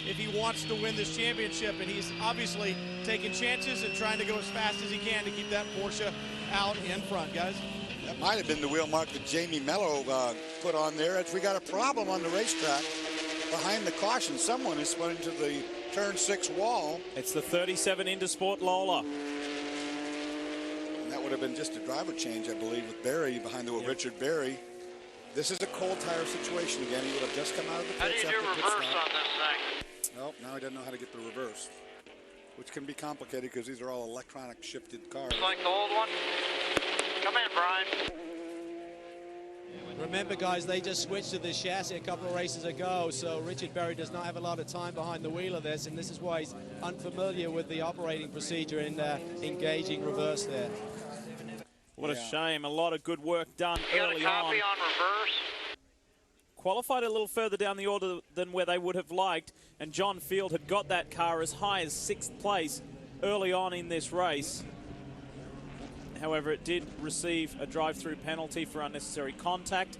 if he wants to win this championship, and he's obviously taking chances and trying to go as fast as he can to keep that Porsche out in front, guys. That might have been the wheel mark that Jamie Mello put on there. As we got a problem on the racetrack behind the caution. Someone is spun into the turn 6 wall. It's the 37 Intersport Lola. And that would have been just a driver change, I believe, with Barry behind the wheel. Yep. Richard Barry. This is a cold tire situation again. He would have just come out of the pits. How do you do reverse on this thing? Well, now he doesn't know how to get the reverse, which can be complicated because these are all electronic shifted cars. Just like the old one. Come in, Brian. Remember, guys, they just switched to this chassis a couple of races ago, so Richard Berry does not have a lot of time behind the wheel of this, and this is why he's unfamiliar with the operating procedure in engaging reverse there. What a shame. A lot of good work done early on. Copy on reverse. Qualified a little further down the order than where they would have liked, and John Field had got that car as high as 6th place early on in this race. However, it did receive a drive-through penalty for unnecessary contact,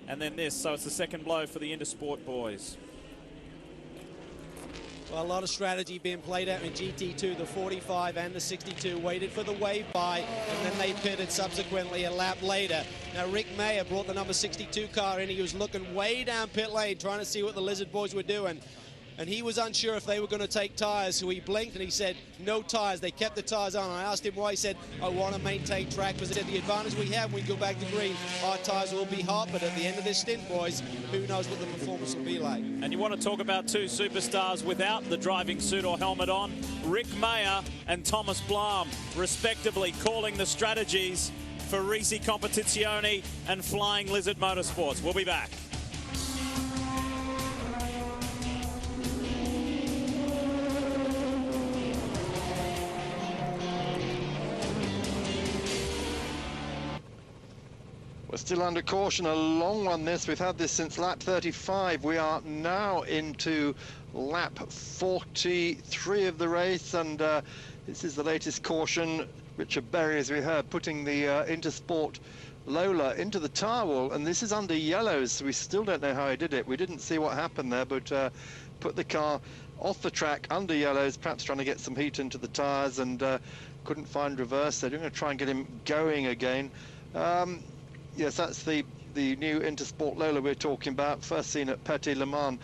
and then this, so it's the second blow for the Intersport boys. Well, a lot of strategy being played out in GT2. The 45 and the 62 waited for the wave by, and then they pitted subsequently a lap later. Now, Rick Mayer brought the number 62 car in. He was looking way down pit lane, trying to see what the Lizard boys were doing. And he was unsure if they were going to take tires, so he blinked and he said, no tires. They kept the tires on. I asked him why. He said, I want to maintain track, because he said the advantage we have when we go back to green, our tires will be hot, but at the end of this stint, boys, who knows what the performance will be like. And you want to talk about two superstars without the driving suit or helmet on, Rick Mayer and Thomas Blum, respectively, calling the strategies for Risi Competizione and Flying Lizard Motorsports. We'll be back. We're still under caution, a long one this. We've had this since lap 35. We are now into lap 43 of the race, and this is the latest caution. Richard Berry, as we heard, putting the Intersport Lola into the tire wall, and this is under yellows, so we still don't know how he did it. We didn't see what happened there, but put the car off the track under yellows, perhaps trying to get some heat into the tires, and couldn't find reverse. They're going to try and get him going again. Yes, that's the new Intersport Lola we're talking about, first seen at Petit Le Mans.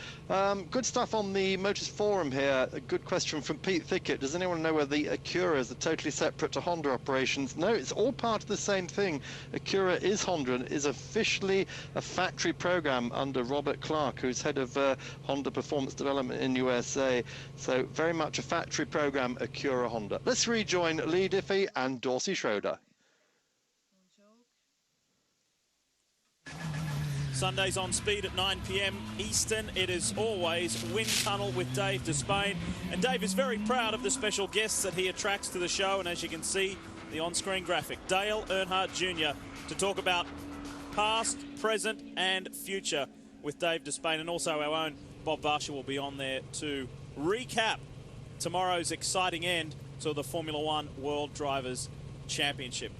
Good stuff on the Motors Forum here. A good question from Pete Thickett. Does anyone know whether the Acuras are totally separate to Honda operations? No, it's all part of the same thing. Acura is Honda and is officially a factory program under Robert Clark, who's head of Honda Performance Development in USA. So very much a factory program, Acura Honda. Let's rejoin Lee Diffie and Dorsey Schroeder. Sundays on Speed at 9 p.m. Eastern. It is always Wind Tunnel with Dave Despain. And Dave is very proud of the special guests that he attracts to the show. And as you can see, the on-screen graphic, Dale Earnhardt Jr. to talk about past, present and future with Dave Despain. And also our own Bob Varsha will be on there to recap tomorrow's exciting end to the Formula One World Drivers' Championship.